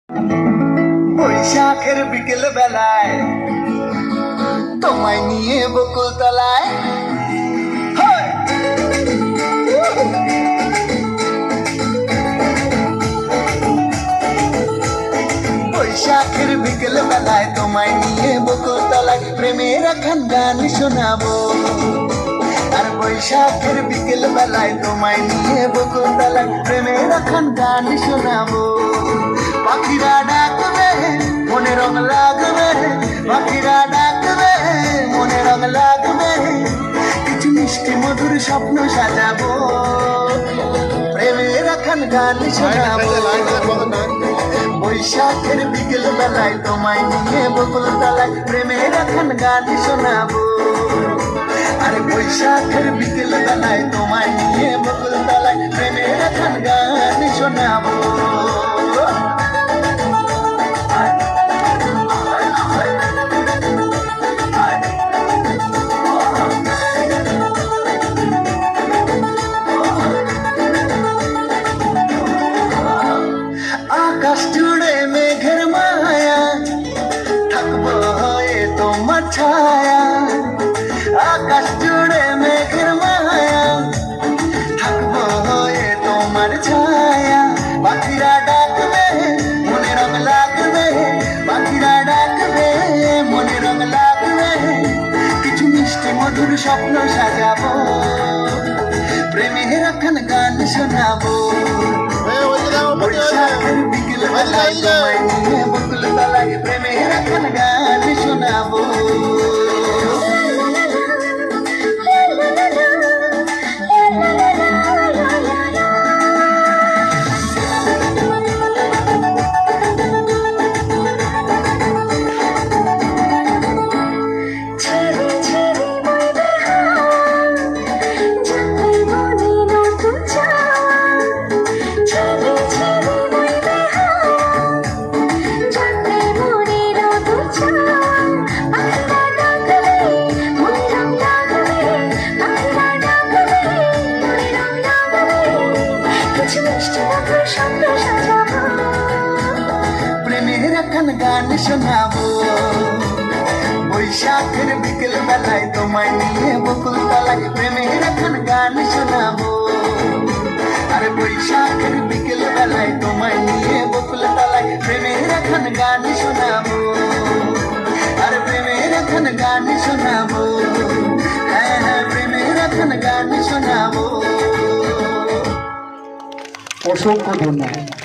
বৈশাখের বিকেল বেলায় তোমায় নিয়ে বকুল তলায় বৈশাখের বিকেল বেলায় তোমায় নিয়ে বকুল তলায় প্রেমের এখন গান শোনাবো। আর বৈশাখের বিকেল বেলায় তোমায় নিয়ে বকুল তলায় প্রেমের এখন গান শোনাবো। পাখিরা ডাকবে মনে রং লাগবে, পাখিরা ডাকবে মনে রং লাগবে, কিছু মিষ্টি মধুর স্বপ্ন সাজাবো, প্রেমের এখন গান শোনাবো। বৈশাখের বিকেল বেলায় তোমায় নিয়ে বকুল তলায় প্রেমের এখন গান শোনাবো। আরে বৈশাখের বিকেল বেলায় তোমায় নিয়ে বকুল তলায় প্রেমের এখন গান শোনাবো। আকাশ জুড়ে মেঘের মায়া, থাকবো হয়ে তোমার ছায়া। আকাশ জুড়ে মেঘের মায়া, থাকবো হয়ে তোমার ছায়া। পাখিরা ডাকবে মনে রং লাগবে, পাখিরা ডাকবে মনে রং লাগবে, কিছু মিষ্টি মধুর স্বপ্ন সাজাবো, প্রেমের এখন গান শোনাবো। বৈশাখের বিকেল বেলায় তোমায় নিয়ে বকুল তলায় প্রেমের এখন গান শোনাবো। প্রেমের এখন গান শোনাবো। বৈশাখের বিকেল বেলায় তোমায় নিয়ে বকুল তলায় প্রেমের এখন গান শোনাবো। আরে বৈশাখের বিকেল বেলায় তোমায় নিয়ে বকুল তলায় প্রেমের এখন গান শোনাবো। আরে প্রেমের এখন গান শোনাবো, হ্যাঁ হ্যাঁ প্রেমের এখন গান শোনাবো। অসংখ্য ধন্যবাদ।